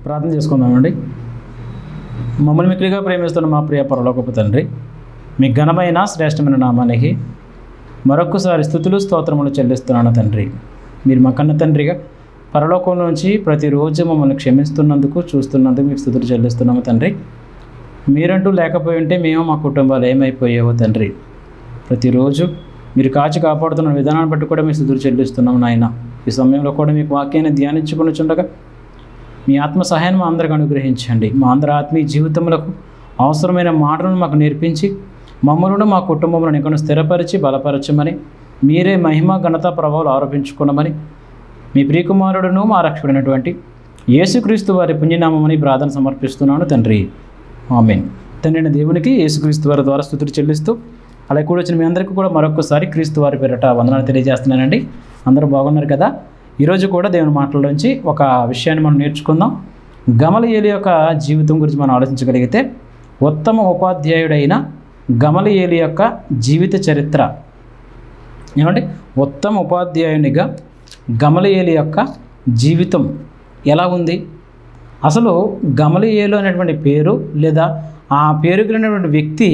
ప్రార్థన చేసుకుందామండి. మమ్మల్ని మిక్కిలిగా ప్రేమిస్తున్న మా ప్రియ పరలోకపు తండ్రి, మీ ఘనమైన శ్రేష్టమైన నామానికి మరొక్కసారి స్తుతులు స్తోత్రములు చెల్లిస్తున్నాను తండ్రి. మీరు మా కన్న తండ్రిగా పరలోకం నుంచి ప్రతిరోజు మమ్మల్ని క్షమిస్తున్నందుకు, చూస్తున్నందుకు మీకు స్తుతులు చెల్లిస్తున్నాము తండ్రి. మీరంటూ లేకపోయి ఉంటే మేము మా కుటుంబాలు ఏమైపోయావో తండ్రి. ప్రతిరోజు మీరు కాచి కాపాడుతున్న విధానాన్ని బట్టి కూడా మీకు స్తుతులు చెల్లిస్తున్నాము నాయన. ఈ సమయంలో కూడా మీకు వాక్యాన్ని ధ్యానించుకుని చుండగా మీ ఆత్మ సహాయాన్ని మా అందరికి అనుగ్రహించండి. మా అందరి ఆత్మీయ జీవితములకు అవసరమైన మాటలను మాకు నేర్పించి మమ్మల్ని మా కుటుంబములను ఇక్కడ స్థిరపరిచి బలపరచమని, మీరే మహిమ ఘనత ప్రభావాలు ఆరోపించుకున్నామని మీ ప్రియకుమారుడును మా రక్షకుడైనటువంటి యేసుక్రీస్తు వారి పుణ్యనామమని ప్రార్థన సమర్పిస్తున్నాను తండ్రి. ఆమేన్. తండ్రి దేవునికి యేసుక్రీస్తు వారి ద్వారా స్తుతులు చెల్లిస్తూ అలా కూడా వచ్చిన మీ అందరికీ కూడా మరొకసారి క్రీస్తు వారి పేరిట వందనాలు తెలియజేస్తున్నానండి. అందరూ బాగున్నారు కదా? ఈరోజు కూడా దేవుని మాటల్లోంచి ఒక విషయాన్ని మనం నేర్చుకుందాం. గమలీయేలు యొక్క జీవితం గురించి మనం ఆలోచించగలిగితే, ఉత్తమ ఉపాధ్యాయుడైన గమలీయేలు యొక్క జీవిత చరిత్ర ఏమంటే, ఉత్తమ ఉపాధ్యాయునిగా గమలీయేలు యొక్క జీవితం ఎలా ఉంది? అసలు గమలీయేలు అనేటువంటి పేరు లేదా ఆ పేరు కలిగినటువంటి వ్యక్తి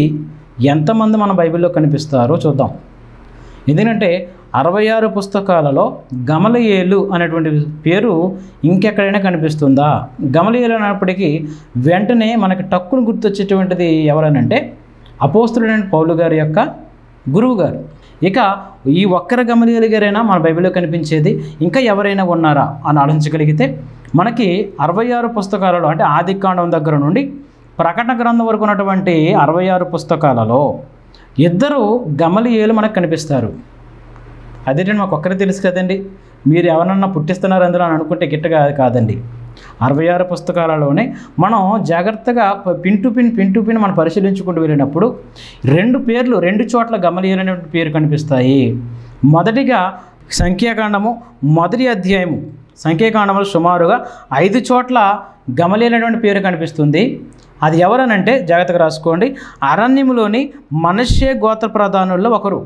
ఎంతమంది మన బైబిల్లో కనిపిస్తారో చూద్దాం. ఎందుకంటే 66 పుస్తకాలలో గమలీయేలు అనేటువంటి పేరు ఇంకెక్కడైనా కనిపిస్తుందా? గమలీయేలు అన్నప్పటికీ వెంటనే మనకి టక్కును గుర్తొచ్చేటువంటిది ఎవరనంటే అపోస్తలుడైన పౌలు గారి యొక్క గురువు గారు. ఇక ఈ ఒక్కరి గమలీయేలు గారైనా మన బైబిల్లో కనిపించేది ఇంకా ఎవరైనా ఉన్నారా అని ఆలోచించగలిగితే, మనకి 66 పుస్తకాలలో అంటే ఆదికాండం దగ్గర నుండి ప్రకటన గ్రంథం వరకు ఉన్నటువంటి 66 పుస్తకాలలో ఇద్దరు గమలీయేలు మనకు కనిపిస్తారు. అదేంటంటే మాకు ఒక్కరే తెలుసు కదండి, మీరు ఎవరన్నా పుట్టిస్తున్నారు అందులో అని అనుకుంటే గిట్టగా కాదండి. 66 పుస్తకాలలోనే మనం జాగ్రత్తగా పిన్ టు పిన్ మనం పరిశీలించుకుంటూ వెళ్ళినప్పుడు రెండు చోట్ల గమలీయేలు అనే పేరు కనిపిస్తాయి. మొదటిగా సంఖ్యాకాండము మొదటి అధ్యాయము, సంఖ్యాకాండంలో సుమారుగా 5 చోట్ల గమలీయేలు అనేటువంటి పేరు కనిపిస్తుంది. అది ఎవరనంటే జాగ్రత్తగా రాసుకోండి, అరణ్యములోని మనష్షే గోత్ర ప్రధానుల్లో ఒకరు.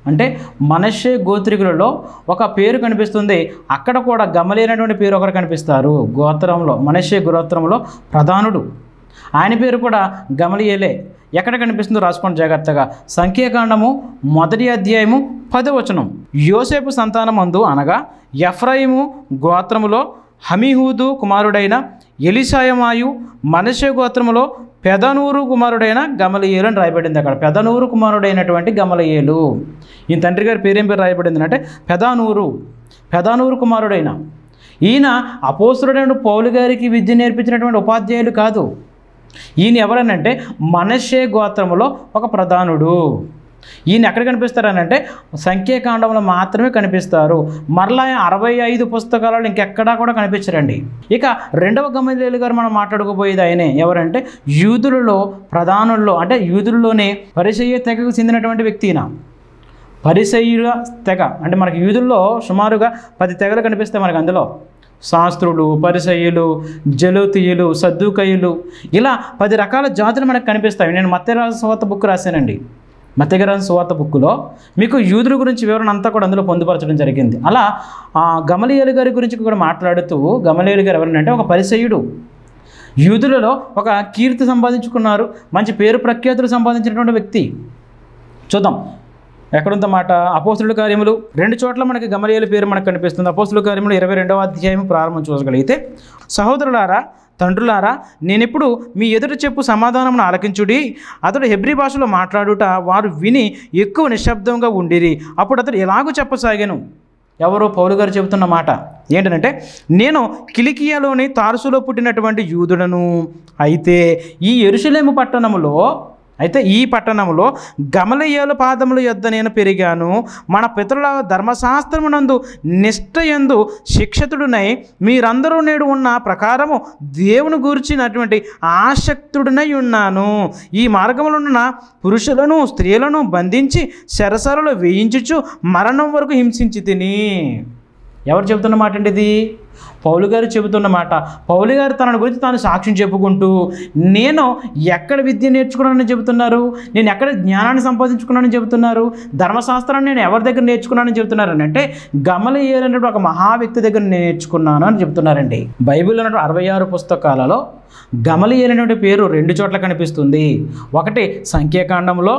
అంటే మనష్షే గోత్రికులలో ఒక పేరు కనిపిస్తుంది. అక్కడ కూడా గమలీయేలు అనేటువంటి పేరు ఒకరు కనిపిస్తారు. గోత్రంలో మనష్షే గోత్రంలో ప్రధానుడు, ఆయన పేరు కూడా గమలీయేలే. ఎక్కడ కనిపిస్తుందో రాసుకోండి జాగ్రత్తగా. సంఖ్యాకాండము మొదటి అధ్యాయము 10వ వచనం. యోసేపు సంతానమందు అనగా ఎఫ్రాయిము గోత్రములో హమీహూదు కుమారుడైన ఎలీషాయమాయు, మనష్షే గోత్రములో పెదనూరు కుమారుడైన గమలీయేలు అని రాయబడింది. అక్కడ పెదనూరు కుమారుడైనటువంటి గమలీయేలు. ఈయన తండ్రి గారి పేరేం పేరు రాయబడింది అంటే పెదనూరు కుమారుడైన. ఈయన అపోస్తలుడైన పౌలు గారికి విద్య నేర్పించినటువంటి ఉపాధ్యాయులు కాదు. ఈయన ఎవరనంటే మనష్షే గోత్రములో ఒక ప్రధానుడు. ఈయన ఎక్కడ కనిపిస్తారనంటే సంఖ్యాకాండంలో మాత్రమే కనిపిస్తారు. మరలా 65 పుస్తకాలలో ఇంకెక్కడా కూడా కనిపించరండి. ఇక రెండవ గమలీయేలు గారు మనం మాట్లాడుకోబోయేది ఆయనే. ఎవరంటే యూదులలో ప్రధానుల్లో, అంటే యూదుల్లోనే పరిసయ్య తెగకు చెందినటువంటి వ్యక్తి. ఈయన పరిసయ్యుల తెగ అంటే మనకి యూదుల్లో సుమారుగా 10 తెగలు కనిపిస్తాయి మనకు. అందులో శాస్త్రులు, పరిసయ్యులు, జలోతీయులు, సద్దూకయ్యులు, ఇలా 10 రకాల జాతులు మనకు కనిపిస్తాయి. నేను మత్తయి రాసిన సువార్త బుక్ రాశానండి. మత్తయి రాసిన సువార్త బుక్లో మీకు యూదుల గురించి వివరణ అంతా కూడా అందులో పొందుపరచడం జరిగింది. అలా గమలీయేలు గారి గురించి కూడా మాట్లాడుతూ, గమలీయేలు గారు ఎవరంటే ఒక పరిసయ్యుడు, యూదులలో ఒక కీర్తి సంపాదించుకున్నారు, మంచి పేరు ప్రఖ్యాతులు సంపాదించినటువంటి వ్యక్తి. చూద్దాం ఎక్కడుందో మాట. అపోస్తలుల కార్యములు 2 చోట్ల మనకి గమలీయేలు పేరు మనకు కనిపిస్తుంది. అపోస్తలుల కార్యములు 22వ అధ్యాయం ప్రారంభం చూసగలిగితే, సహోదరులారా, తండ్రులారా, నేనెప్పుడు మీ ఎదుట చెప్పు సమాధానమును ఆలకించుడి. అతడు హెబ్రీ భాషలో మాట్లాడుట వారు విని ఎక్కువ నిశ్శబ్దంగా ఉండిరి. అప్పుడు అతడు ఎలాగూ చెప్పసాగాను. ఎవరో పౌలు గారు చెబుతున్న మాట ఏంటంటే, నేను కిలికియాలోని తార్సులో పుట్టినటువంటి యూదుడను. అయితే ఈ పట్టణములో గమలీయేలు పాదముల యొద్ద నేను పెరిగాను. మన పితరుల ధర్మశాస్త్రమునందు నిష్ఠయందు శిక్షితుడునై మీరందరూ నేడు ఉన్న ప్రకారము దేవుని గూర్చినటువంటి ఆసక్తుడినై ఉన్నాను. ఈ మార్గములో ఉన్న పురుషులను స్త్రీలను బంధించి చెరసాలలో వేయించుచు మరణం వరకు హింసించి తిని. ఎవరు చెబుతున్న మాట అండి ఇది? పౌలు గారు చెబుతున్న మాట. పౌలు గారు తన గురించి తాను సాక్ష్యం చెప్పుకుంటూ, నేను ఎక్కడ విద్య నేర్చుకున్నానని చెబుతున్నారు, నేను ఎక్కడ జ్ఞానాన్ని సంపాదించుకున్నానని చెబుతున్నారు, ధర్మశాస్త్రాన్ని నేను ఎవరి దగ్గర నేర్చుకున్నానని చెబుతున్నారని అంటే గమలీయేలు అనేటువంటి ఒక మహా వ్యక్తి దగ్గర నేర్చుకున్నాను అని చెబుతున్నారండి. బైబిల్లో ఉన్నటువంటి 66 పుస్తకాలలో గమలీయేలు అనేటువంటి పేరు 2 చోట్ల కనిపిస్తుంది. ఒకటి సంఖ్యాకాండంలో,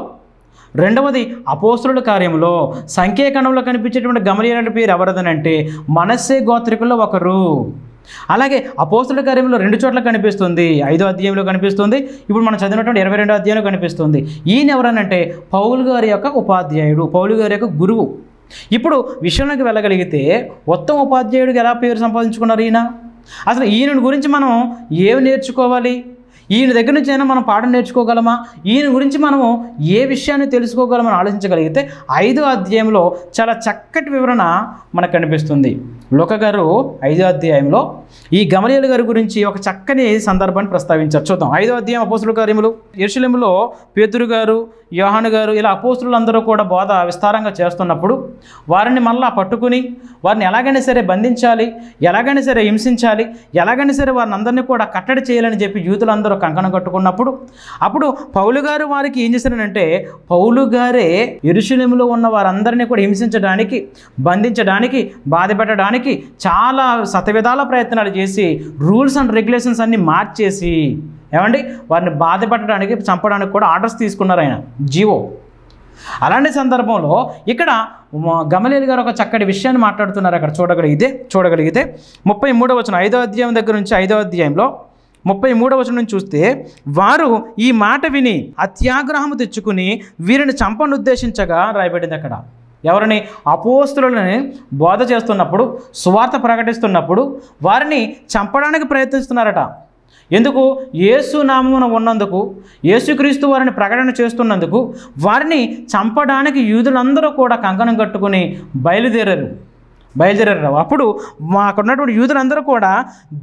రెండవది అపోస్తలుల కార్యంలో. సంఖ్యాకాండంలో కనిపించేటువంటి గమలీయేలు అనే పేరు ఎవరిదనంటే మనష్షే గోత్రికుల్లో ఒకరు. అలాగే అపోస్తలుల కార్యంలో 2 చోట్ల కనిపిస్తుంది. 5వ అధ్యాయంలో కనిపిస్తుంది, ఇప్పుడు మనం చదివినటువంటి 22వ అధ్యాయంలో కనిపిస్తుంది. ఈయన ఎవరనంటే పౌలు గారి యొక్క ఉపాధ్యాయుడు, పౌలు గారి యొక్క గురువు. ఇప్పుడు విషయంలోకి వెళ్ళగలిగితే ఉత్తమ ఉపాధ్యాయుడికి ఎలా పేరు సంపాదించుకున్నారు ఈయన? అసలు ఈయన గురించి మనం ఏమి నేర్చుకోవాలి? ఈయన దగ్గర నుంచి అయినా మనం పాఠం నేర్చుకోగలమా? ఈయన గురించి మనము ఏ విషయాన్ని తెలుసుకోగలమని ఆలోచించగలిగితే 5వ అధ్యాయంలో చాలా చక్కటి వివరణ మనకు కనిపిస్తుంది. లూకా గారు 5వ అధ్యాయంలో ఈ గమలీయేలు గారి గురించి ఒక చక్కని సందర్భాన్ని ప్రస్తావించారు. చూద్దాం. 5వ అధ్యాయం అపోస్తలుల కార్యములు. యెరూషలేములో పేతురు గారు, యోహాను గారు ఇలా అపోస్తలులందరూ కూడా బోధ విస్తారంగా చేస్తున్నప్పుడు వారిని మళ్ళా పట్టుకుని వారిని ఎలాగైనా సరే బంధించాలి, ఎలాగైనా సరే హింసించాలి, ఎలాగైనా సరే వారిని అందరినీ కూడా కట్టడి చేయాలని చెప్పి యూదులందరూ కంకణం కట్టుకున్నప్పుడు అప్పుడు పౌలు గారు వారికి ఏం చేశారనంటే పౌలు గారే యెరూషలేములో ఉన్న వారందరినీ కూడా హింసించడానికి, బంధించడానికి, బాధ పెట్టడానికి చాలా శతవిధాల ప్రయత్నాలు చేసి రూల్స్ అండ్ రెగ్యులేషన్స్ అన్నీ మార్చేసి ఏమండి వారిని బాధ పెట్టడానికి, చంపడానికి కూడా ఆర్డర్స్ తీసుకున్నారు ఆయన, జీవో. అలాంటి సందర్భంలో ఇక్కడ గమలీయేలు గారు ఒక చక్కటి విషయాన్ని మాట్లాడుతున్నారు. అక్కడ చూడగలిగితే 33వ వచనం 5వ అధ్యాయం దగ్గర నుంచి 5వ అధ్యాయంలో 33వ వచనం నుంచి చూస్తే వారు ఈ మాట విని అత్యాగ్రహము తెచ్చుకుని వీరిని చంపనుద్దేశించగా రాయబడింది. అక్కడ ఎవరిని? అపోస్తలులని బోధ చేస్తున్నప్పుడు, సువార్త ప్రకటిస్తున్నప్పుడు వారిని చంపడానికి ప్రయత్నిస్తున్నారట. ఎందుకు? యేసు నామమున ఉన్నందుకు, యేసుక్రీస్తు వారిని ప్రకటన చేస్తున్నందుకు వారిని చంపడానికి యూదులందరూ కూడా కంకణం కట్టుకుని బయలుదేరారు. అప్పుడు మాకున్నటువంటి యూదులందరూ కూడా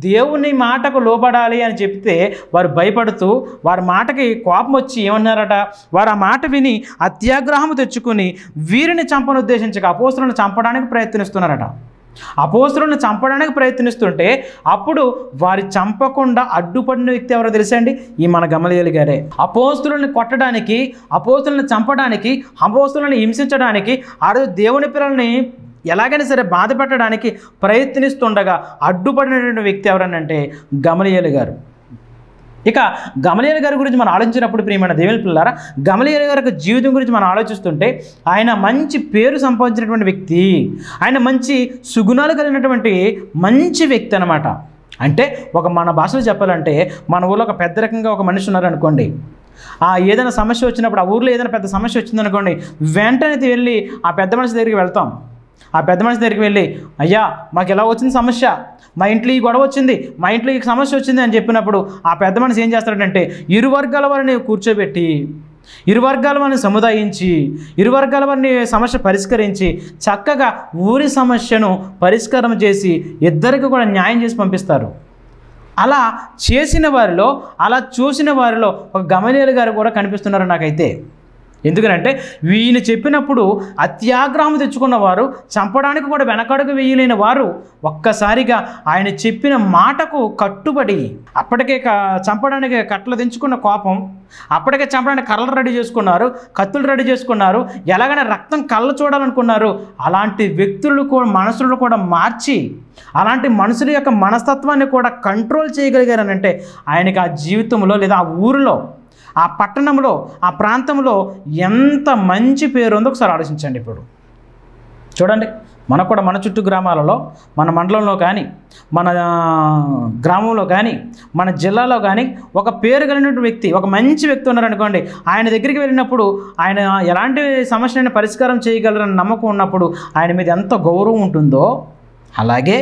దేవుని మాటకు లోబడాలి అని చెప్తే వారు భయపడుతూ వారి మాటకి కోపం వచ్చి ఏమన్నారట, వారు ఆ మాట విని అత్యాగ్రహము తెచ్చుకుని వీరిని చంపనుద్దేశించక అపోస్తలులను చంపడానికి ప్రయత్నిస్తున్నారట. అపోస్తలులను చంపడానికి ప్రయత్నిస్తుంటే అప్పుడు వారి చంపకుండా అడ్డుపడిన వ్యక్తి ఎవరో తెలుసండి? ఈ మన గమలీయేలు గారే. అపోస్తలులను కొట్టడానికి, అపోస్తలులను చంపడానికి, అపోస్తలులను హింసించడానికి, ఆ రోజు దేవుని పిల్లల్ని ఎలాగైనా సరే బాధ పెట్టడానికి ప్రయత్నిస్తుండగా అడ్డుపడినటువంటి వ్యక్తి ఎవరనంటే గమలీయేలు గారు. ఇక గమలీయేలు గారి గురించి మనం ఆలోచించినప్పుడు ప్రియమైన దేవుని పిల్లారా, గమలీయేలు గారి జీవితం గురించి మనం ఆలోచిస్తుంటే ఆయన మంచి పేరు సంపాదించినటువంటి వ్యక్తి, ఆయన మంచి సుగుణాలు కలిగినటువంటి మంచి వ్యక్తి అన్నమాట. అంటే ఒక మన భాషలో చెప్పాలంటే మన ఊళ్ళో ఒక పెద్ద రకంగా ఒక మనిషి ఉన్నారనుకోండి, ఏదైనా సమస్య వచ్చినప్పుడు, ఆ ఊర్లో ఏదైనా పెద్ద సమస్య వచ్చిందనుకోండి, వెంటనే వెళ్ళి ఆ పెద్ద మనిషి దగ్గరికి వెళ్తాం. ఆ పెద్ద మనిషి దగ్గరికి వెళ్ళి, అయ్యా మాకు ఎలా వచ్చింది సమస్య, మా ఇంట్లో ఈ గొడవ వచ్చింది, మా ఇంట్లో ఈ సమస్య వచ్చింది అని చెప్పినప్పుడు ఆ పెద్ద మనిషి ఏం చేస్తాడంటే ఇరు వర్గాల వారిని కూర్చోబెట్టి, ఇరు వర్గాల వారిని సముదాయించి, ఇరు వర్గాల వారిని సమస్య పరిష్కరించి చక్కగా ఊరి సమస్యను పరిష్కారం చేసి ఇద్దరికి కూడా న్యాయం చేసి పంపిస్తారు. అలా చేసిన వారిలో, అలా చూసిన వారిలో ఒక గమలీయేలు గారు కూడా కనిపిస్తున్నారు నాకైతే. ఎందుకనంటే వీళ్ళు చెప్పినప్పుడు అత్యాగ్రహం తెచ్చుకున్నవారు, చంపడానికి కూడా వెనకడుగు వేయలేని వారు ఒక్కసారిగా ఆయన చెప్పిన మాటకు కట్టుబడి అప్పటికే చంపడానికి కట్టలు తెంచుకున్న కోపం, అప్పటికే చంపడానికి కర్రలు రెడీ చేసుకున్నారు, కత్తులు రెడీ చేసుకున్నారు, ఎలాగైనా రక్తం కళ్ళ చూడాలనుకున్నారు. అలాంటి వ్యక్తులు కూడా మనసులను కూడా మార్చి, అలాంటి మనుషుల యొక్క మనస్తత్వాన్ని కూడా కంట్రోల్ చేయగలిగారనంటే ఆయనకి ఆ జీవితంలో లేదా ఆ ఊరిలో, ఆ పట్టణంలో, ఆ ప్రాంతంలో ఎంత మంచి పేరు ఉందో ఒకసారి ఆలోచించండి. ఇప్పుడు చూడండి, మనకు కూడా మన చుట్టూ గ్రామాలలో, మన మండలంలో కానీ, మన గ్రామంలో కానీ, మన జిల్లాలో కానీ ఒక పేరు కలిగిన వ్యక్తి, ఒక మంచి వ్యక్తి ఉన్నారనుకోండి, ఆయన దగ్గరికి వెళ్ళినప్పుడు ఆయన ఎలాంటి సమస్యను పరిష్కారం చేయగలరని నమ్మకం ఉన్నప్పుడు ఆయన మీద ఎంత గౌరవం ఉంటుందో, అలాగే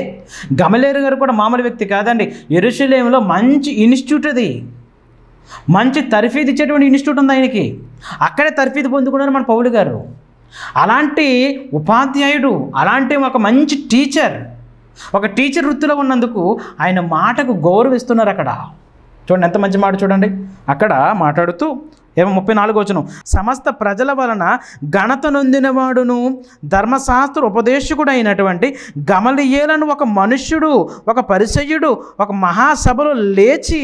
గమలీయేలు గారు కూడా మామూలు వ్యక్తి కాదండి. యెరూషలేములో మంచి ఇన్స్టిట్యూట్, అది మంచి తర్ఫీదు ఇచ్చేటువంటి ఇన్స్టిట్యూట్ ఉంది ఆయనకి. అక్కడే తర్ఫీదు పొందుకున్నారు మన పౌలు గారు. అలాంటి ఉపాధ్యాయుడు, అలాంటి ఒక మంచి టీచర్, ఒక టీచర్ వృత్తిలో ఉన్నందుకు ఆయన మాటకు గౌరవిస్తున్నారు. అక్కడ చూడండి ఎంత మంచి మాట చూడండి. అక్కడ మాట్లాడుతూ 34 సమస్త ప్రజల వలన ఘనత నొందినవాడును ధర్మశాస్త్ర ఉపదేశకుడు అయినటువంటి గమలీయేలను ఒక మనుష్యుడు, ఒక పరిసయ్యుడు ఒక మహాసభలో లేచి,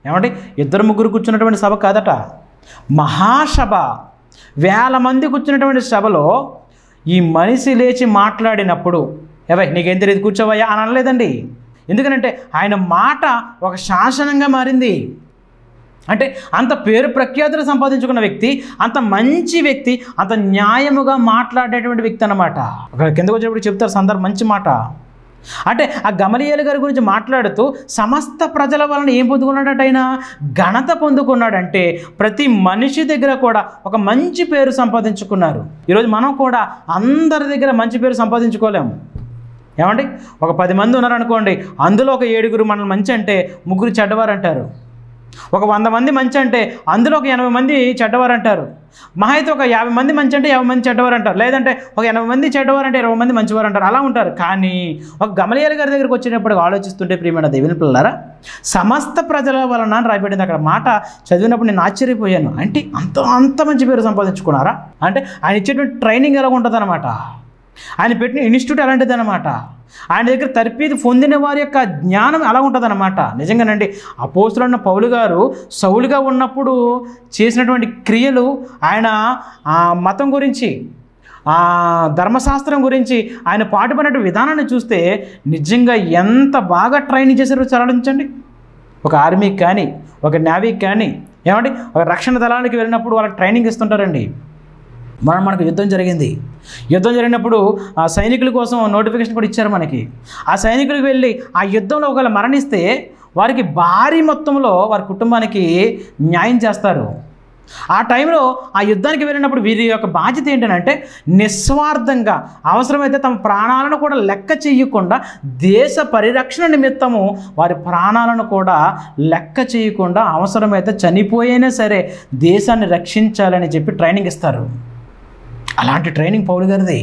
ఏమంటే 2-3 కూర్చున్నటువంటి సభ కాదట, మహాసభ, 1000 మంది కూర్చున్నటువంటి సభలో ఈ మనిషి లేచి మాట్లాడినప్పుడు, నీకేం తెలియదు కూర్చోవయ్యా అని అనలేదండి. ఎందుకనంటే ఆయన మాట ఒక శాసనంగా మారింది. అంటే అంత పేరు ప్రఖ్యాతులు సంపాదించుకున్న వ్యక్తి, అంత మంచి వ్యక్తి, అంత న్యాయముగా మాట్లాడేటువంటి వ్యక్తి అన్నమాట. అక్కడ కిందకు వచ్చేటప్పుడు చెప్తారు సందర్భం, మంచి మాట. అంటే ఆ గమలీయేలు గారి గురించి మాట్లాడుతూ సమస్త ప్రజల వలన ఏం పొందుకున్నాడట, ఆయన ఘనత పొందుకున్నాడంటే ప్రతి మనిషి దగ్గర కూడా ఒక మంచి పేరు సంపాదించుకున్నారు. ఈరోజు మనం కూడా అందరి దగ్గర మంచి పేరు సంపాదించుకోలేము. ఏమండి, ఒక 10 మంది ఉన్నారనుకోండి, అందులో ఒక 7 మనల్ని మంచి అంటే 3 చెడ్డవారు అంటారు. ఒక 100 మంది మంచి అంటే అందులో ఒక 80 మంది చెడ్డవారు అంటారు. మహా అయితే ఒక 50 మంది మంచి అంటే 50 మంది చెడ్డవారు అంటారు. లేదంటే ఒక 80 మంది చెడ్డవారు అంటే 20 మంది మంచివారు అంటారు. అలా ఉంటారు. కానీ ఒక గమలీయేలు గారి దగ్గరికి వచ్చినప్పుడు ఆలోచిస్తుంటే ప్రియమైన దేవుని పిల్లలారా, సమస్త ప్రజల వలన అని రాయబడింది అక్కడ. మాట చదివినప్పుడు నేను ఆశ్చర్యపోయాను. అంటే అంత మంచి పేరు సంపాదించుకున్నారా అంటే ఆయన ఇచ్చేటువంటి ట్రైనింగ్ ఎలా ఉంటుంది అన్నమాట, ఆయన పెట్టిన ఇన్స్టిట్యూట్ అలాంటిది అనమాట. ఆయన దగ్గర తరపీదు పొందిన వారి యొక్క జ్ఞానం ఎలా ఉంటుందన్నమాట. నిజంగానండి, అపోస్తలుడైన పౌలు గారు సౌలుగా ఉన్నప్పుడు చేసినటువంటి క్రియలు, ఆయన మతం గురించి, ధర్మశాస్త్రం గురించి ఆయన పాటుపడిన విధానాన్ని చూస్తే నిజంగా ఎంత బాగా ట్రైనింగ్ చేశారో ఆలోచించండి. ఒక ఆర్మీకి కానీ, ఒక నేవీకి కానీ, ఏమండి ఒక రక్షణ దళానికి వెళ్ళినప్పుడు వాళ్ళకి ట్రైనింగ్ ఇస్తుంటారండి. మనకు యుద్ధం జరిగినప్పుడు ఆ సైనికుల కోసం నోటిఫికేషన్ కూడా ఇచ్చారు మనకి. ఆ సైనికులకు వెళ్ళి ఆ యుద్ధంలో ఒకవేళ మరణిస్తే వారికి భారీ మొత్తంలో వారి కుటుంబానికి న్యాయం చేస్తారు. ఆ టైంలో ఆ యుద్ధానికి వెళ్ళినప్పుడు వీరి యొక్క బాధ్యత ఏంటంటే నిస్వార్థంగా అవసరమైతే తమ ప్రాణాలను కూడా లెక్క చేయకుండా దేశ పరిరక్షణ నిమిత్తము వారి ప్రాణాలను కూడా లెక్క చేయకుండా అవసరమైతే చనిపోయినా సరే దేశాన్ని రక్షించాలని చెప్పి ట్రైనింగ్ ఇస్తారు. అలాంటి ట్రైనింగ్ పౌలు గారిది.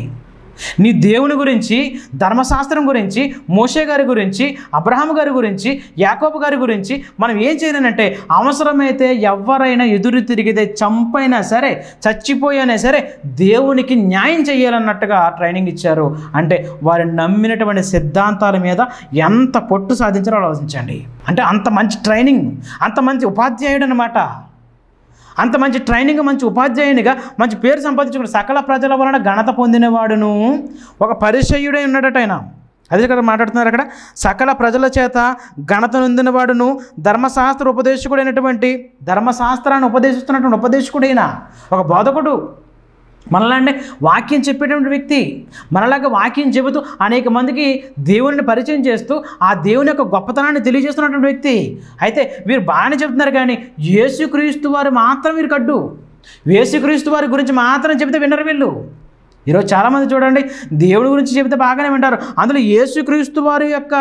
నీ దేవుని గురించి, ధర్మశాస్త్రం గురించి, మోషే గారి గురించి, అబ్రహాము గారి గురించి, యాకోబు గారి గురించి మనం ఏం చేయాలంటే అవసరమైతే ఎవరైనా ఎదురు తిరిగితే చంపైనా సరే, చచ్చిపోయినా సరే దేవునికి న్యాయం చేయాలన్నట్టుగా ట్రైనింగ్ ఇచ్చారు. అంటే వారు నమ్మినటువంటి సిద్ధాంతాల మీద ఎంత పట్టు సాధించారో ఆలోచించండి. అంటే అంత మంచి ట్రైనింగ్, అంత మంచి ఉపాధ్యాయుడు అన్నమాట. అంత మంచి ట్రైనింగ్, మంచి ఉపాధ్యాయునిగా మంచి పేరు సంపాదించుకున్న సకల ప్రజల వలన ఘనత పొందినవాడును ఒక పరిసయ్యుడై ఉన్నాడట ఆయన. అదే కదా మాట్లాడుతున్నారు అక్కడ, సకల ప్రజల చేత ఘనత నొందినవాడును ధర్మశాస్త్ర ఉపదేశకుడైనటువంటి, ధర్మశాస్త్రాన్ని ఉపదేశిస్తున్నటువంటి ఉపదేశకుడైన ఒక బోధకుడు, మనలాంటి వాక్యం చెప్పేటువంటి వ్యక్తి, మనలాగా వాక్యం చెబుతూ అనేక మందికి దేవుని పరిచయం చేస్తూ ఆ దేవుని యొక్క గొప్పతనాన్ని తెలియజేస్తున్నటువంటి వ్యక్తి. అయితే వీరు బాగానే చెప్తున్నారు, కానీ యేసుక్రీస్తు వారు మాత్రం వీరు కడ్డు. యేసుక్రీస్తు వారి గురించి మాత్రం చెబితే వినరు వీళ్ళు. ఈరోజు చాలామంది చూడండి, దేవుడి గురించి చెబితే బాగానే వింటారు, అందులో యేసుక్రీస్తు వారి యొక్క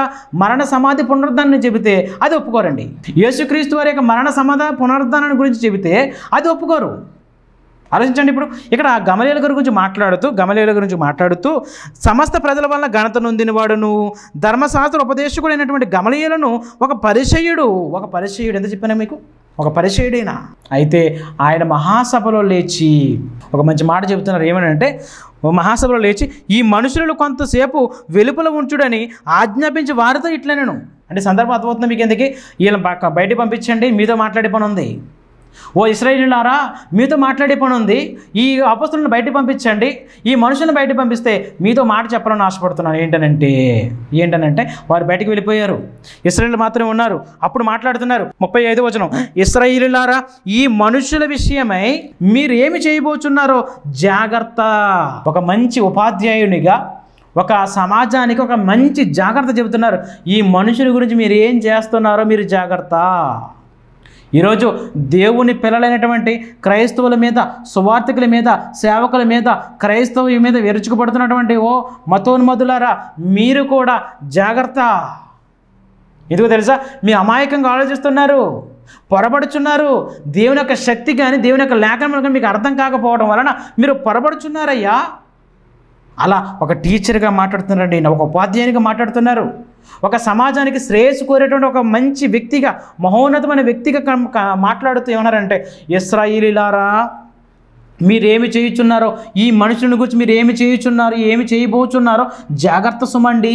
మరణ సమాధి పునరుద్ధానాన్ని చెబితే అది ఒప్పుకోరండి. యేసుక్రీస్తు వారి యొక్క మరణ సమాధి పునరుద్ధానాన్ని గురించి చెబితే అది ఒప్పుకోరు. ఆలోచించండి. ఇప్పుడు ఇక్కడ గమలీయేలు గురించి మాట్లాడుతూ సమస్త ప్రజల వల్ల ఘనత నొందినవాడును ధర్మశాస్త్ర ఉపదేశకుడైనటువంటి గమలీయేలను ఒక పరిసయ్యుడు ఎంత చెప్పాను మీకు, ఒక పరిసయ్యుడైనా. అయితే ఆయన మహాసభలో లేచి ఒక మంచి మాట చెబుతున్నారు. ఏమనంటే మహాసభలో లేచి ఈ మనుషులను కొంతసేపు వెలుపల ఉంచుడని ఆజ్ఞాపించి వారితో ఇట్లనేను. అంటే సందర్భం అర్థమవుతుంది మీకు. ఎందుకు వీళ్ళని బయటికి పంపించండి, మీతో మాట్లాడే పని ఉంది. ఓ ఇశ్రాయేలీయులారా, మీతో మాట్లాడే పని ఉంది, ఈ అపొస్తలులను బయటికి పంపించండి, ఈ మనుషులను బయటికి పంపిస్తే మీతో మాట చెప్పాలని ఆశపడుతున్నాను. ఏంటనంటే వారు బయటికి వెళ్ళిపోయారు, ఇశ్రాయేలు మాత్రమే ఉన్నారు. అప్పుడు మాట్లాడుతున్నారు 35 ఇశ్రాయేలీయులారా, ఈ మనుషుల విషయమై మీరు ఏమి చేయబోచున్నారో జాగ్రత్త. ఒక మంచి ఉపాధ్యాయునిగా ఒక సమాజానికి ఒక మంచి జాగ్రత్త చెబుతున్నారు. ఈ మనుషుల గురించి మీరు ఏం చేస్తున్నారో మీరు జాగ్రత్త. ఈరోజు దేవుని పిల్లలైనటువంటి క్రైస్తవుల మీద, సువార్థికుల మీద, సేవకుల మీద, క్రైస్తవుల మీద విరుచుకుపడుతున్నటువంటి ఓ మతోన్మదులారా, మీరు కూడా జాగ్రత్త. ఎందుకు తెలుసా? మీ అమాయకంగా ఆలోచిస్తున్నారు, పొరబడుచున్నారు. దేవుని యొక్క శక్తి కానీ దేవుని యొక్క లేఖనం కానీ మీకు అర్థం కాకపోవడం వలన మీరు పొరబడుచున్నారయ్యా. అలా ఒక టీచర్గా మాట్లాడుతున్నారండి, ఒక ఉపాధ్యాయునిగా మాట్లాడుతున్నారు. ఒక సమాజానికి శ్రేయస్సు కోరేటువంటి ఒక మంచి వ్యక్తిగా, మహోన్నతమైన వ్యక్తిగా మాట్లాడుతూ ఏమన్నారంటే, ఇశ్రాయేలీయులారా మీరేమి చేయుచున్నారో, ఈ మనుషులను గురించి మీరు ఏమి చేయుచున్నారు, ఏమి చేయబోచున్నారో జాగ్రత్త సుమండి.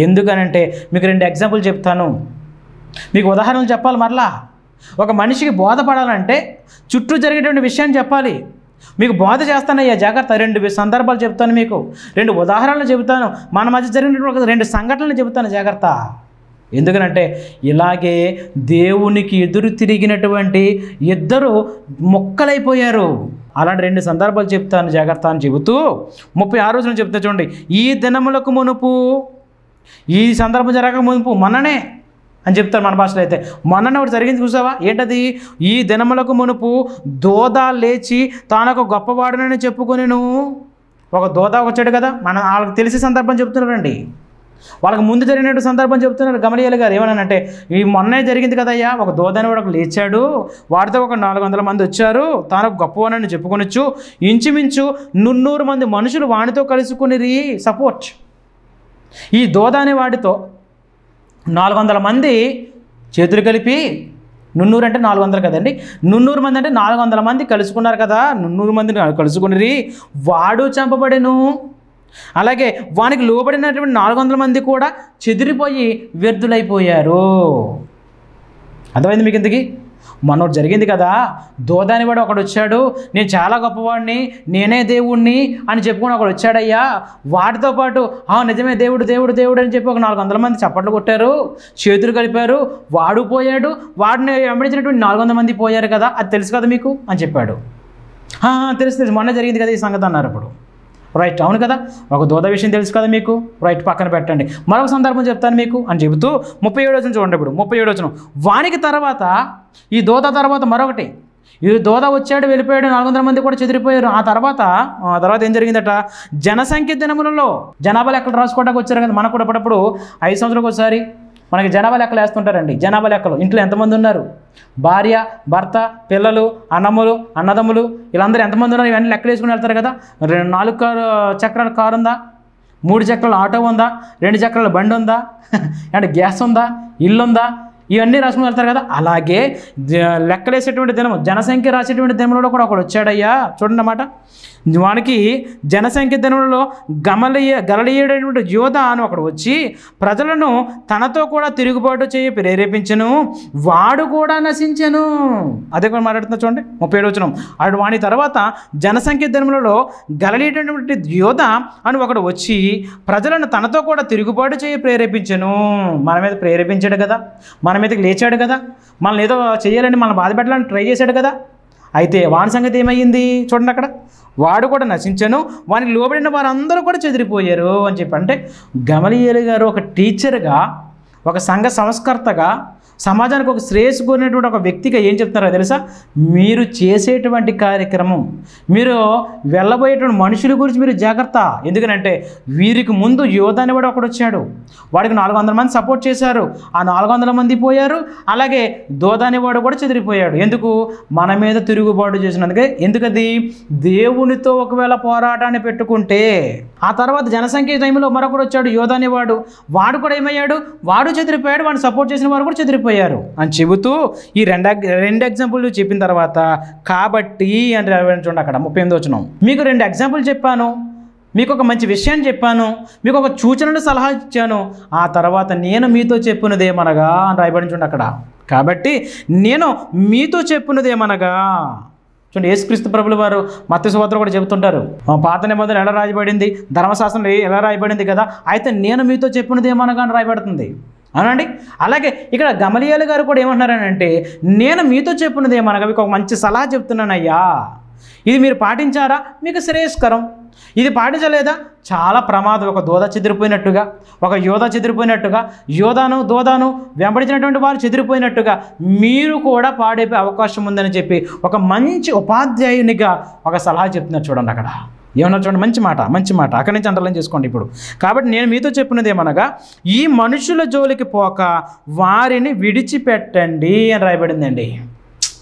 ఎందుకనంటే మీకు 2 ఎగ్జాంపుల్ చెప్తాను, మీకు ఉదాహరణలు చెప్పాలి. మరలా ఒక మనిషికి బోధపడాలంటే చుట్టూ జరిగేటువంటి విషయాన్ని చెప్పాలి. మీకు బోధ చేస్తానయ్యా, జాగ్రత్త. 2 సందర్భాలు చెప్తాను, మీకు 2 ఉదాహరణలు చెబుతాను, మన మధ్య జరిగినటువంటి 2 సంఘటనలు చెబుతాను, జాగ్రత్త. ఎందుకనంటే ఇలాగే దేవునికి ఎదురు తిరిగినటువంటి 2 మొక్కలైపోయారు. అలాంటి 2 సందర్భాలు చెప్తాను, జాగ్రత్త అని చెబుతూ 36 రోజులు చెప్తా చూడండి. ఈ దినములకు మునుపు, ఈ సందర్భం జరగక మునుపు, మొన్ననే అని చెప్తారు మన భాషలో అయితే. మొన్ననే ఒకటి జరిగింది చూసావా, ఏంటది? ఈ దినములకు మునుపు దోదా లేచి తానొక గొప్పవాడునని చెప్పుకొనెను. ఒక దోదా వచ్చాడు కదా, మనం వాళ్ళకి తెలిసే సందర్భం చెప్తున్నారండి. వాళ్ళకి ముందు జరిగినట్టు సందర్భం చెప్తున్నారు గమలీయేలు గారు. ఏమన్నానంటే, ఈ మొన్నే జరిగింది కదయ్యా, ఒక దోదని వాడు ఒక లేచాడు, వాడితో ఒక 400 మంది వచ్చారు, తాను గొప్పవాడని చెప్పుకొనొచ్చు. ఇంచుమించు 300 మంది మనుషులు వాడితో కలుసుకుని సపోర్ట్. ఈ దోద అనే వాడితో 400 మంది చేతులు కలిపి, 300 అంటే 400 కదండి, 300 మంది అంటే 400 మంది కలుసుకున్నారు కదా, 300 మందిని కలుసుకుని వాడు చంపబడెను. అలాగే వానికి లోబడినటువంటి 400 మంది కూడా చెదిరిపోయి వ్యర్థులైపోయారు. అర్థమైంది మీకు? ఇంతకీ మనోడు జరిగింది కదా, దోదాని వాడు ఒకడు వచ్చాడు, నేను చాలా గొప్పవాడిని, నేనే దేవుణ్ణి అని చెప్పుకుని ఒకడు వచ్చాడయ్యా. వాడితో పాటు నిజమే దేవుడు దేవుడు దేవుడు అని చెప్పి ఒక 400 మంది చప్పట్లు కొట్టారు, చేతులు కలిపారు, వాడు పోయాడు, వాడిని వెంబడించినటువంటి 400 మంది పోయారు కదా, అది తెలుసు కదా మీకు అని చెప్పాడు. తెలుసు, మొన్న జరిగింది కదా ఈ సంగతి అన్నారు. అప్పుడు రైట్, అవును కదా, ఒక దోద విషయం తెలుసు కదా మీకు, రైట్, పక్కన పెట్టండి. మరొక సందర్భం చెప్తాను మీకు అని చెబుతూ 37 వచనం చూడండి. ఇప్పుడు 37 వచనం, వానికి తర్వాత, ఈ దోద తర్వాత మరొకటి, ఈ దోద వచ్చాడు, వెళ్ళిపోయాడు, 400 మంది కూడా చెదిరిపోయారు. ఆ తర్వాత ఏం జరిగిందట? జనసంఖ్య దినములలో జనాభా లెక్కలు రాసుకోవడానికి వచ్చారు కదా. మనకు కూడా అప్పుడప్పుడు 5 సంవత్సరాలకు ఒకసారి మనకి జనాభా లెక్కలు వేస్తుంటారండి. జనాభా లెక్కలు, ఇంట్లో ఎంతమంది ఉన్నారు, భార్య, భర్త, పిల్లలు, అన్నదమ్ములు వీళ్ళందరూ ఎంతమంది ఉన్నారు, ఇవన్నీ లెక్కలు వేసుకుని వెళ్తారు కదా. 4 చక్రాల కారు ఉందా, 3 చక్రాల ఆటో ఉందా, 2 చక్రాల బండి ఉందా, అంటే గ్యాస్ ఉందా, ఇల్లు ఉందా, ఇవన్నీ రాసుకుని వెళ్తారు కదా. అలాగే లెక్కలేసేటువంటి దినము, జనసంఖ్య రాసేటువంటి దినంలో కూడా ఒకడు వచ్చాడయ్యా. చూడండి అన్నమాట, వానికి జనసంఖ్య దినంలో గలిలయుడైనటువంటి యోధా అని ఒకడు వచ్చి ప్రజలను తనతో కూడా తిరుగుబాటు చేయి ప్రేరేపించను, వాడు కూడా నశించను. అదే కూడా మాట్లాడుతున్నా చూడండి 37 వచనం. అటు వాని తర్వాత జనసంఖ్య దినములలో గలిలయుడైనటువంటి యోధా అని ఒకడు వచ్చి ప్రజలను తనతో కూడా తిరుగుబాటు చేయి ప్రేరేపించను. మన మీద ప్రేరేపించాడు కదా, మన మీదకి లేచాడు కదా, మనల్ని ఏదో చేయాలని, మనం బాధ పెట్టాలని ట్రై చేశాడు కదా. అయితే వాని సంగతి ఏమయ్యింది చూడండి, అక్కడ వాడు కూడా నశించను, వానికి లోబడిన వారందరూ కూడా చెదిరిపోయారు అని చెప్పి. అంటే గమలీయేలు గారు ఒక టీచర్గా, ఒక సంఘ సంస్కర్తగా, సమాజానికి ఒక శ్రేయస్సు కోరినటువంటి ఒక వ్యక్తిగా ఏం చెప్తున్నారో తెలుసా? మీరు చేసేటువంటి కార్యక్రమం, మీరు వెళ్ళబోయేటువంటి మనుషుల గురించి మీరు జాగ్రత్త. ఎందుకనంటే వీరికి ముందు యోధా అనేవాడు ఒకడు వచ్చాడు, వాడికి 400 మంది సపోర్ట్ చేశారు, ఆ 400 మంది పోయారు. అలాగే దోదా అనేవాడు కూడా చెదిరిపోయాడు. ఎందుకు? మన మీద తిరుగుబాటు చేసినందుకే. ఎందుకది? దేవునితో ఒకవేళ పోరాటాన్ని పెట్టుకుంటే. ఆ తర్వాత జనసంఖ్య టైంలో మరొకడు వచ్చాడు, యోధా అనేవాడు, వాడు కూడా ఏమయ్యాడు? వాడు చెదిరిపోయాడు, వాడిని సపోర్ట్ చేసిన వాడు కూడా చెదిరిపోయారు అని చెబుతూ ఈ 2 ఎగ్జాంపుల్ చెప్పిన తర్వాత కాబట్టి అని చూడండి అక్కడ 38 వచనం. మీకు 2 ఎగ్జాంపుల్ చెప్పాను, మీకు ఒక మంచి విషయాన్ని చెప్పాను, మీకు ఒక సూచనలు సలహా ఇచ్చాను. ఆ తర్వాత నేను మీతో చెప్పున్నదేమనగా అని రాయబడి చూడండి అక్కడ. కాబట్టి నేను మీతో చెప్పున్నదేమనగా చూడండి, యేసుక్రీస్తు ప్రభుల వారు మత్తయి సువార్తలో కూడా చెబుతుంటారు, పాత నిబంధన ఎలా రాయబడింది, ధర్మశాస్త్రం ఎలా రాయబడింది కదా, అయితే నేను మీతో చెప్పున్నదేమనగా అని రాయబడుతుంది. అవునండి. అలాగే ఇక్కడ గమలీయేలు గారు కూడా ఏమంటున్నారనంటే, నేను మీతో చెప్పున్నది ఏమనగా మీకు ఒక మంచి సలహా చెప్తున్నానయ్యా, ఇది మీరు పాటించారా మీకు శ్రేయస్కరం, ఇది పాటించలేదా చాలా ప్రమాదం. ఒక దోద చెదిరిపోయినట్టుగా, ఒక యోధ చెదిరిపోయినట్టుగా, దోదాను వెంబడించినటువంటి వారు చెదిరిపోయినట్టుగా మీరు కూడా పాడైపోయే అవకాశం ఉందని చెప్పి ఒక మంచి ఉపాధ్యాయునిగా ఒక సలహా చెప్తున్నారు. చూడండి అక్కడ ఏమన్నా చూడండి, మంచి మాట అక్కడి నుంచి అండర్లైన్ చేసుకోండి ఇప్పుడు. కాబట్టి నేను మీతో చెప్పినది ఏమనగా, ఈ మనుషుల జోలికి పోక వారిని విడిచిపెట్టండి అని రాయబడిందండి.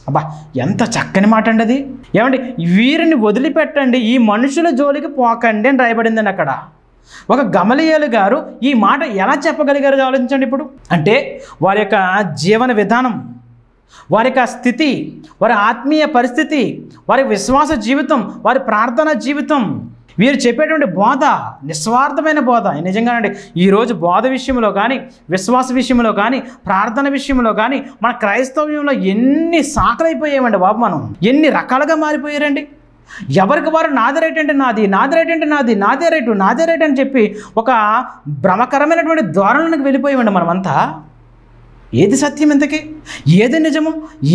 అబ్బా, ఎంత చక్కని మాట అండి అది. ఏమండి, వీరిని వదిలిపెట్టండి, ఈ మనుషుల జోలికి పోకండి అని రాయబడిందండి అక్కడ. ఒక గమలీయేలు గారు ఈ మాట ఎలా చెప్పగలిగారు ఆలోచించండి ఇప్పుడు. అంటే వారి యొక్క జీవన విధానం, వారి యొక్క స్థితి, వారి ఆత్మీయ పరిస్థితి, వారి విశ్వాస జీవితం, వారి ప్రార్థన జీవితం, వీరు చెప్పేటువంటి బోధ నిస్వార్థమైన బోధ. నిజంగానండి ఈరోజు బోధ విషయంలో కానీ, విశ్వాస విషయంలో కానీ, ప్రార్థన విషయంలో కానీ మన క్రైస్తవ్యంలో ఎన్ని శాఖలైపోయామండి బాబు. మనం ఎన్ని రకాలుగా మారిపోయారండి. ఎవరికి వారు నాది రైట్ అంటే నాది, నాది రైట్ అంటే నాది, నాదే రైటు, నాదే రైట్ అని చెప్పి ఒక భ్రమకరమైనటువంటి ధోరణులకు వెళ్ళిపోయామండి మనమంతా. ఏది సత్యం ఇంతకీ, ఏది నిజము,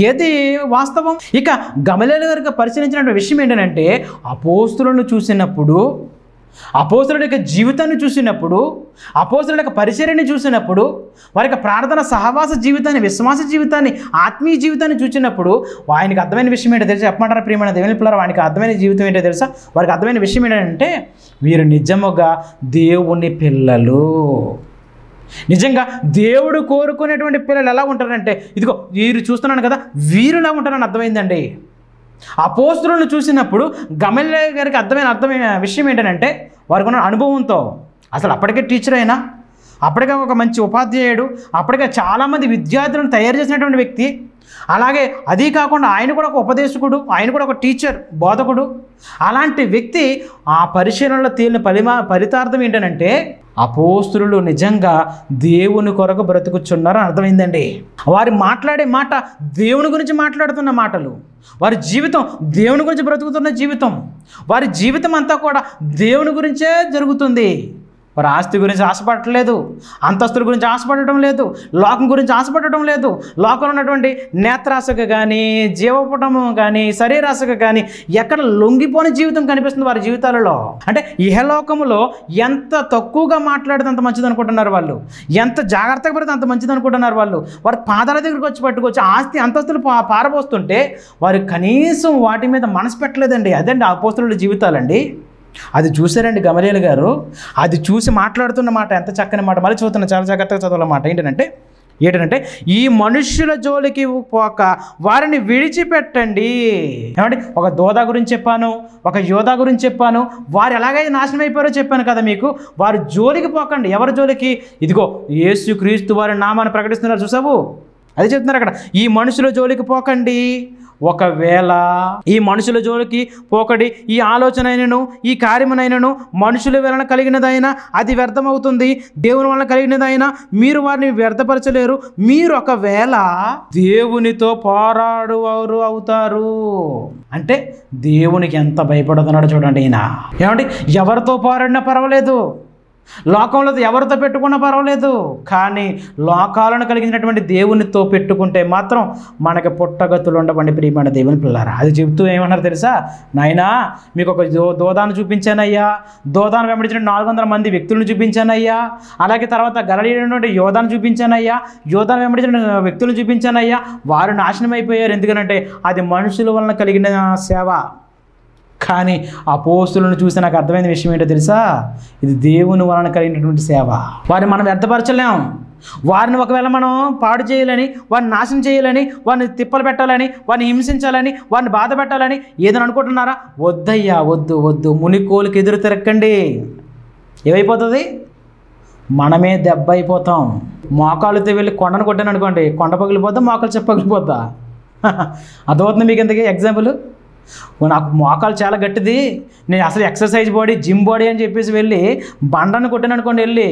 ఏది వాస్తవం? ఇక గమలీయేలు గారికి పరిశీలించినటువంటి విషయం ఏంటంటే, అపోస్తులను చూసినప్పుడు, అపోస్తుల యొక్క జీవితాన్ని చూసినప్పుడు, అపోస్తుల యొక్క పరిచర్యని చూసినప్పుడు, వారి యొక్క ప్రార్థన సహవాస జీవితాన్ని, విశ్వాస జీవితాన్ని, ఆత్మీయ జీవితాన్ని చూసినప్పుడు ఆయనకి అర్థమైన విషయం ఏంటో తెలుసా? చెప్పమంటారా ప్రియమైన దేవుని పిల్లలు? వానికి అర్థమైన జీవితం ఏంటో తెలుసా? వారికి అర్థమైన విషయం ఏంటంటే, వీరు నిజముగా దేవుని పిల్లలు. నిజంగా దేవుడు కోరుకునేటువంటి పిల్లలు ఎలా ఉంటారంటే, ఇదిగో వీరు చూస్తున్నాను కదా, వీరులా ఉంటారని అర్థమైందండి. అపోస్తులను చూసినప్పుడు గమలీయేలు గారికి అర్థమైన విషయం ఏంటంటే, వారికి ఉన్న అనుభవంతో, అసలు అప్పటికే టీచర్ అయినా, అప్పటికే ఒక మంచి ఉపాధ్యాయుడు, అప్పటికే చాలామంది విద్యార్థులను తయారు చేసినటువంటి వ్యక్తి, అలాగే అదీ కాకుండా ఆయన కూడా ఒక ఉపదేశకుడు, ఆయన కూడా ఒక టీచర్, బోధకుడు. అలాంటి వ్యక్తి ఆ పరిశీలనలో తేలిన ఫలితార్థం ఏంటంటే, అపోస్తులు నిజంగా దేవుని కొరకు బ్రతుకుచున్నారని అర్థమైందండి. వారు మాట్లాడే మాట దేవుని గురించి మాట్లాడుతున్న మాటలు, వారి జీవితం దేవుని గురించి బ్రతుకుతున్న జీవితం, వారి జీవితం అంతా కూడా దేవుని గురించే జరుగుతుంది. వారు ఆస్తి గురించి ఆశపడట్లేదు, అంతస్తుల గురించి ఆశపడటం లేదు, లోకం గురించి ఆశపడటం లేదు. లోకంలో ఉన్నటువంటి నేత్రాశకు కానీ, జీవపటము కానీ, శరీరాశకు కానీ ఎక్కడ లొంగిపోని జీవితం కనిపిస్తుంది వారి జీవితాలలో. అంటే ఇహలోకములో ఎంత తక్కువగా మాట్లాడితే అంత మంచిది అనుకుంటున్నారు వాళ్ళు, ఎంత జాగ్రత్తగా పడితే అంత మంచిది అనుకుంటున్నారు వాళ్ళు. వారి పాదాల దగ్గరికి వచ్చి పట్టుకొచ్చి ఆస్తి అంతస్తులు పారబోస్తుంటే వారు కనీసం వాటి మీద మనసు పెట్టలేదండి. అదండి అపోస్తలుల జీవితాలండి. అది చూసారండి గమలీయేలు గారు. అది చూసి మాట్లాడుతున్న మాట ఎంత చక్కని మాట. మళ్ళీ చదువుతున్న, చాలా జాగ్రత్తగా చదవాల మాట. ఏంటంటే ఈ మనుష్యుల జోలికి పోక వారిని విడిచిపెట్టండి. ఏమంటే ఒక దోదా గురించి చెప్పాను, ఒక యోధా గురించి చెప్పాను, వారు ఎలాగైతే నాశనం అయిపోయారో చెప్పాను కదా మీకు. వారు జోలికి పోకండి. ఎవరి జోలికి? ఇదిగో యేసుక్రీస్తు వారి నామాన్ని ప్రకటిస్తున్నారు చూసావు, అది చెప్తున్నారు అక్కడ. ఈ మనుషుల జోలికి పోకండి. ఒకవేళ ఈ మనుషుల జోలికి పోకడి, ఈ ఆలోచన అయినను, ఈ కార్యమునైనను మనుషుల వలన కలిగినదైనా అది వ్యర్థమవుతుంది. దేవుని వలన కలిగినదైనా మీరు వారిని వ్యర్థపరచలేరు. మీరు ఒకవేళ దేవునితో పోరాడువారు అవుతారు. అంటే దేవునికి ఎంత భయపడుతున్నాడో చూడండి ఈయన. ఏమంటే ఎవరితో పోరాడినా పర్వాలేదు, లోకంలో ఎవరితో పెట్టుకున్నా పర్వాలేదు, కానీ లోకాలను కలిగినటువంటి దేవునితో పెట్టుకుంటే మాత్రం మనకి పుట్టగతులు ఉండవండి ప్రియమైన దేవుని పిల్లారా. అది చెబుతూ ఏమన్నారు తెలుసా? నాయనా మీకు ఒక దోదాను చూపించానయ్యా, దోదాను వెంబడించిన 400 మంది వ్యక్తులను చూపించానయ్యా, అలాగే తర్వాత గలిలయటువంటి యోధాను చూపించానయ్యా, యోధాను వెంబడించిన వ్యక్తులను చూపించానయ్యా. వారు నాశనం అయిపోయారు. ఎందుకంటే అది మనుషుల వలన కలిగిన సేవ. కానీ అపోస్తులను చూసి నాకు అర్థమైన విషయం ఏంటో తెలుసా? ఇది దేవుని వలన కలిగినటువంటి సేవ. వారిని మనం వ్యర్థపరచలేం. వారిని ఒకవేళ మనం పాడు చేయాలని, వారిని నాశనం చేయాలని, వారిని తిప్పలు పెట్టాలని, వారిని హింసించాలని, వారిని బాధ పెట్టాలని ఏదని అనుకుంటున్నారా? వద్దయ్యా, వద్దు వద్దు. మునికోలుకి ఎదురు తిరక్కండి. ఏమైపోతుంది? మనమే దెబ్బ అయిపోతాం. మోకాళ్ళతో వెళ్ళి కొండను కొట్టాను అనుకోండి, కొండ పగిలిపోద్దా, మోకాలు చెప్ప పగిలిపోద్దా? అర్థమవుతుంది మీకు ఎందుకు ఎగ్జాంపుల్? నాకు మోకాలు చాలా గట్టిది, నేను అసలు ఎక్సర్సైజ్ బాడీ, జిమ్ బాడీ అని చెప్పేసి వెళ్ళి బండను కొట్టాను అనుకోండి, వెళ్ళి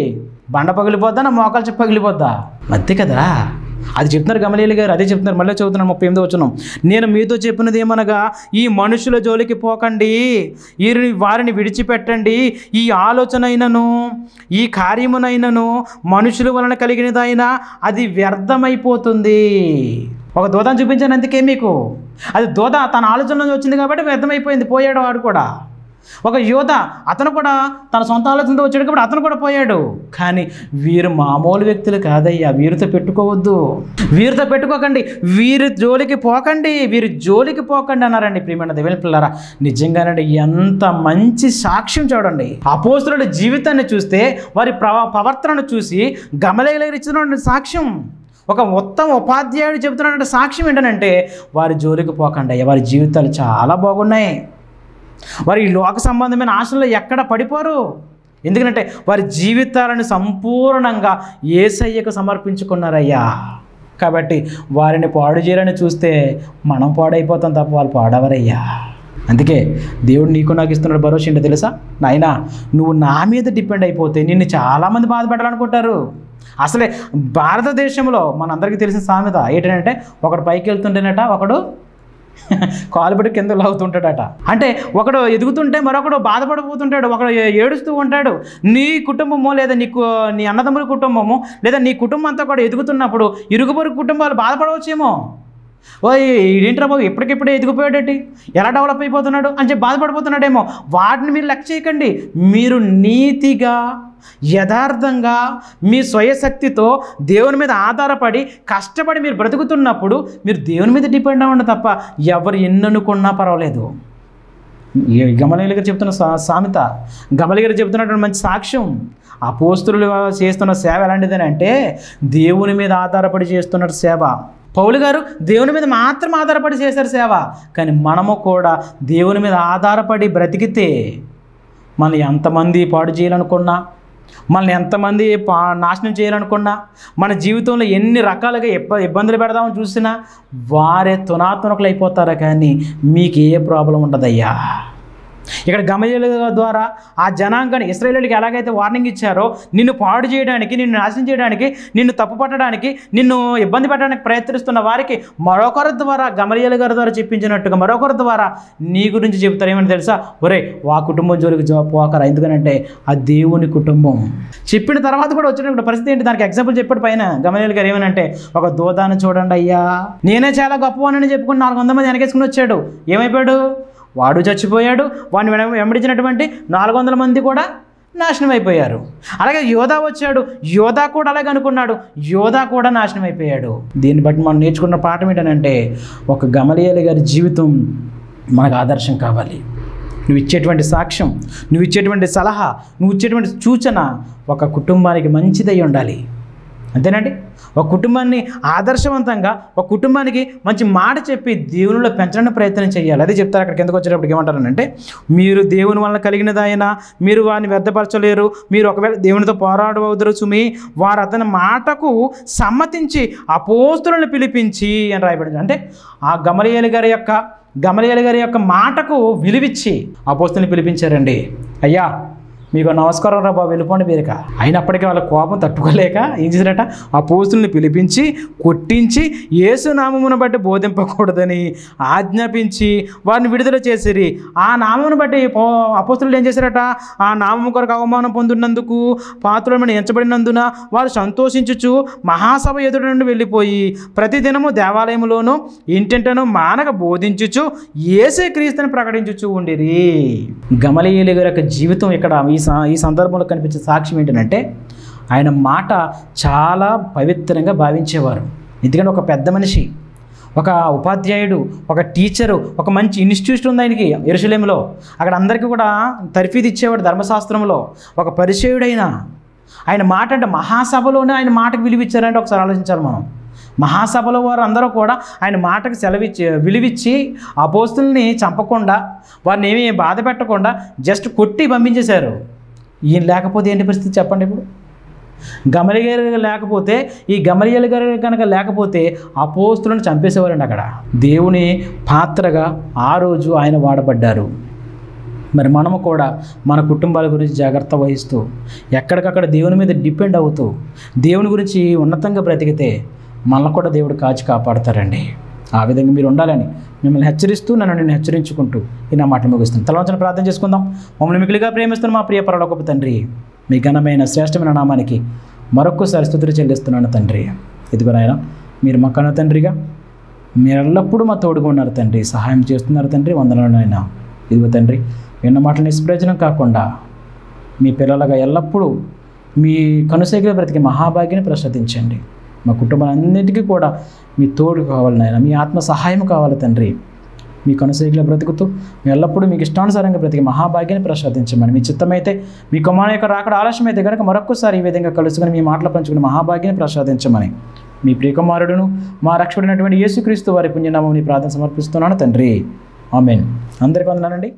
బండ పగిలిపోద్దా, నా మోకాలు చెప్ప పగిలిపోద్దా? అంతే కదా. అది చెప్తున్నారు గమలీయేలు గారు. అదే చెప్తున్నారు. మళ్ళీ చదువుతున్నాను 38వ వచనం. నేను మీతో చెప్పినది ఏమనగా ఈ మనుషుల జోలికి పోకండి, వారిని విడిచిపెట్టండి. ఈ ఆలోచన అయినను, ఈ కార్యమునైనను మనుషుల వలన కలిగినదైనా అది వ్యర్థమైపోతుంది. ఒక దూదాన్ని చూపించాను అందుకే మీకు. అది దూద తన ఆలోచనలో వచ్చింది కాబట్టి వ్యర్థమైపోయింది, పోయాడు వాడు కూడా. ఒక యోధ, అతను కూడా తన సొంత ఆలోచనతో వచ్చాడు కాబట్టి అతను కూడా పోయాడు. కానీ వీరు మామూలు వ్యక్తులు కాదయ్యా. వీరితో పెట్టుకోవద్దు, వీరితో పెట్టుకోకండి, వీరి జోలికి పోకండి, వీరి జోలికి పోకండి అన్నారండి ప్రియమైన దేవుని పిల్లారా. నిజంగానండి ఎంత మంచి సాక్ష్యం చూడండి. అపోస్తలుల జీవితాన్ని చూస్తే, వారి ప్రవర్తనను చూసి గమలీయేలు ఇచ్చినటువంటి సాక్ష్యం, ఒక ఉత్తమ ఉపాధ్యాయుడు చెబుతున్నటువంటి సాక్ష్యం ఏంటంటే, వారి జోలికి పోకండి అయ్యా, వారి జీవితాలు చాలా బాగున్నాయి, వారి లోక సంబంధమైన ఆశల్లో ఎక్కడ పడిపోరు, ఎందుకంటే వారి జీవితాలను సంపూర్ణంగా యేసయ్యకు సమర్పించుకున్నారయ్యా. కాబట్టి వారిని పాడు చేయాలని చూస్తే మనం పాడైపోతాం తప్ప వాళ్ళు పాడవరయ్యా. అందుకే దేవుడు నీకు నాకు ఇస్తున్నాడు భరోసా ఏంటో తెలుసా? నాయనా, నువ్వు నా మీద డిపెండ్ అయిపోతే నిన్ను చాలామంది బాధ పెట్టాలనుకుంటారు. అసలే భారతదేశంలో మనందరికీ తెలిసిన సామెత ఏంటంటే, ఒకడు పైకి వెళ్తుంటేనట ఒకడు కాలుబడి కింద లాగుతుంటాడట. అంటే ఒకడు ఎదుగుతుంటే మరొకడు బాధపడిపోతుంటాడు, ఒకడు ఏడుస్తూ ఉంటాడు. నీ కుటుంబమో లేదా నీ అన్నదమ్ముల కుటుంబము లేదా నీ కుటుంబం అంతా కూడా ఎదుగుతున్నప్పుడు ఇరుగు పొరుగు కుటుంబాలు బాధపడవచ్చేమో. ఓ ఏంట్రా బాబు ఎప్పటికెప్పుడే ఎదిగిపోయాడటి, ఎలా డెవలప్ అయిపోతున్నాడు అని చెప్పి బాధపడిపోతున్నాడేమో. వాటిని మీరు లెక్క చేయకండి. మీరు నీతిగా యథార్థంగా మీ స్వయశక్తితో దేవుని మీద ఆధారపడి కష్టపడి మీరు బ్రతుకుతున్నప్పుడు మీరు దేవుని మీద డిపెండ్ అవ్వండి తప్ప ఎవరు ఎన్ననుకున్నా పర్వాలేదు. గమలీయులు గారు చెప్తున్న సామెత, గమలీయులు గారు చెప్తున్నటువంటి మంచి సాక్ష్యం. అపోస్తలులు చేస్తున్న సేవ ఎలాంటిదని అంటే దేవుని మీద ఆధారపడి చేస్తున్న సేవ. పౌలు గారు దేవుని మీద మాత్రం ఆధారపడి చేశారు సేవ. కానీ మనము కూడా దేవుని మీద ఆధారపడి బ్రతికితే మనం ఎంతమంది పాడు చేయాలనుకున్నా, మనల్ని ఎంతమంది నాశనం చేయాలనుకున్నా, మన జీవితంలో ఎన్ని రకాలుగా ఇబ్బందులు పెడదామని చూసినా వారే తునాతునకులు అయిపోతారు. కానీ మీకు ఏ ప్రాబ్లం ఉండదయ్యా. ఇక్కడ గమలీయుల ద్వారా ఆ జనాంగాన్ని ఇశ్రాయేలీయులకు ఎలాగైతే వార్నింగ్ ఇచ్చారో, నిన్ను పాడు చేయడానికి, నిన్ను నాశనం చేయడానికి, నిన్ను తప్పు పట్టడానికి, నిన్ను ఇబ్బంది పెట్టడానికి ప్రయత్నిస్తున్న వారికి మరొకరి ద్వారా గమలీయుల గారి ద్వారా చెప్పించినట్టుగా మరొకరి ద్వారా నీ గురించి చెప్తారు. ఏమని తెలుసా? ఒరే ఆ కుటుంబం జోలికి పోకరా, ఎందుకనంటే ఆ దేవుని కుటుంబం. చెప్పిన తర్వాత కూడా వచ్చినప్పుడు పరిస్థితి ఏంటి? దానికి ఎగ్జాంపుల్ చెప్పాడు పైన గమలీయుల గారు. ఏమనంటే, ఒక దూదాన్ని చూడండి అయ్యా, నేనే చాలా గొప్పవానని చెప్పుకుని 400 మంది వెనకేసుకుని వచ్చాడు. ఏమైపోయాడు? వాడు చచ్చిపోయాడు. వాడిని వెంబడించినటువంటి 400 మంది కూడా నాశనం అయిపోయారు. అలాగే యోధా వచ్చాడు, యోధా కూడా అలాగే అనుకున్నాడు, యోధా కూడా నాశనం అయిపోయాడు. దీన్ని బట్టి మనం నేర్చుకున్న పాఠం ఏంటంటే, ఒక గమలీయుల గారి జీవితం మనకు ఆదర్శం కావాలి. నువ్వు ఇచ్చేటువంటి సాక్ష్యం, నువ్వు ఇచ్చేటువంటి సలహా, నువ్వు ఇచ్చేటువంటి సూచన ఒక కుటుంబానికి మంచిదై ఉండాలి. అంతేనండి. ఒక కుటుంబాన్ని ఆదర్శవంతంగా, ఒక కుటుంబానికి మంచి మాట చెప్పి దేవునిలో పెంచడానికి ప్రయత్నం చేయాలి. అదే చెప్తారు అక్కడ కిందకు వచ్చేటప్పుడు. ఏమంటారనంటే, మీరు దేవుని వలన కలిగినదైనా మీరు వారిని వ్యర్థపరచలేరు, మీరు ఒకవేళ దేవునితో పోరాడవద్దురు సుమి, వారు అతని మాటకు సమ్మతించి అపోస్తలులను పిలిపించి అని రాయబడింది. అంటే ఆ గమలీయుల గారి యొక్క మాటకు విలువిచ్చి అపోస్తలుని పిలిపించారండి. అయ్యా మీకు నమస్కారం రా బాబు, వెళ్ళిపోండి బేరిక. అయినప్పటికీ వాళ్ళ కోపం తట్టుకోలేక ఏం చేశారట? అపోస్తలుని పిలిపించి కొట్టించి యేసు నామమును బట్టి బోధింపకూడదని ఆజ్ఞాపించి వారిని విడుదల చేసిరి. ఆ నామమును బట్టి అపోస్తలులు ఏం చేశారట? ఆ నామము కొరకు అవమానం పొందినందుకు పాత్రులను ఎంచబడినందున వారు సంతోషించుచు మహాసభ ఎదురు నుండి వెళ్ళిపోయి ప్రతిదినము దేవాలయములోనూ ఇంటింటను మానక బోధించుచు యేసే క్రీస్తుని ప్రకటించుచు ఉండిరి. గమలీయుల గారి యొక్క జీవితం ఇక్కడ ఈ సందర్భంలో కనిపించే సాక్ష్యం ఏంటంటే, ఆయన మాట చాలా పవిత్రంగా భావించేవారు. ఎందుకంటే ఒక పెద్ద మనిషి, ఒక ఉపాధ్యాయుడు, ఒక టీచరు, ఒక మంచి ఇన్స్టిట్యూషన్ ఉంది ఆయనకి యెరూషలేములో. అక్కడ అందరికీ కూడా తర్ఫీదు ఇచ్చేవాడు ధర్మశాస్త్రంలో. ఒక పరిచయుడైన ఆయన మాట అంటే మహాసభలోనే ఆయన మాటకు విలువిచ్చారంటే ఒకసారి ఆలోచించాలి మనం. మహాసభలో వారు అందరూ కూడా ఆయన మాటకు విలువిచ్చి అపోస్తలుని చంపకుండా, వారిని ఏమీ బాధ పెట్టకుండా జస్ట్ కొట్టి పంపించేశారు. ఈయన లేకపోతే ఏంటి పరిస్థితి చెప్పండి. ఇప్పుడు గమలీయుల గారు లేకపోతే, ఈ గమలీయుల గారు కనుక లేకపోతే అపోస్తలుని చంపేసేవారండి. అక్కడ దేవుని పాత్రగా ఆ రోజు ఆయన వాడబడ్డారు. మరి మనము కూడా మన కుటుంబాల గురించి జాగ్రత్త వహిస్తూ ఎక్కడికక్కడ దేవుని మీద డిపెండ్ అవుతూ దేవుని గురించి ఉన్నతంగా బ్రతికితే మనల్ని కూడా దేవుడు కాచి కాపాడతారండి. ఆ విధంగా మీరు ఉండాలని మిమ్మల్ని హెచ్చరిస్తూ నేను హెచ్చరించుకుంటూ ఈ నా మాటలు ముగిస్తాను. తలవంచన ప్రార్థన చేసుకుందాం. మమ్మల్ని మిక్కిలిగా ప్రేమిస్తున్న మా ప్రియ పరలోకపు తండ్రి, మీ ఘనమైన శ్రేష్టమైన నామానికి మరొక్కసారి స్తుతులు చెల్లిస్తున్నాను తండ్రి. ఇదిగో నాయన, మీరు మా కన్న తండ్రిగా మీరు ఎల్లప్పుడూ మా తోడుగా ఉన్నారు తండ్రి, సహాయం చేస్తున్నారు తండ్రి. వందనాలు నాయన. ఇదిగో తండ్రి, విన్న మాటలు నిష్ప్రయోజనం కాకుండా మీ పిల్లలుగా ఎల్లప్పుడూ మీ కనుసైగలో బ్రతికి మహాభాగ్యాన్ని ప్రసాదించండి. మా కుటుంబాలన్నిటికీ కూడా మీ తోడు కావాలి నాయన, మీ ఆత్మ సహాయం కావాలి తండ్రి. మీ కనుసైగలో బ్రతుకుతూ మీ ఎల్లప్పుడూ మీకు ఇష్టానుసారంగా బ్రతికి మహాభాగ్యాన్ని ప్రసాదించమని, మీ చిత్తమైతే మీ కుమారుని యొక్క రాకడ ఆలస్యమైతే కనుక మరొక్కసారి ఈ విధంగా కలుసుకుని మీ మాటలు పంచుకుని మహాభాగ్యాన్ని ప్రసాదించమని మీ ప్రియకుమారుడును మా రక్షకుడైనటువంటి యేసుక్రీస్తు వారి పుణ్యనామముని ప్రార్థన సమర్పిస్తున్నాను తండ్రి. ఆమేన్. అందరికీ వందనాలండి.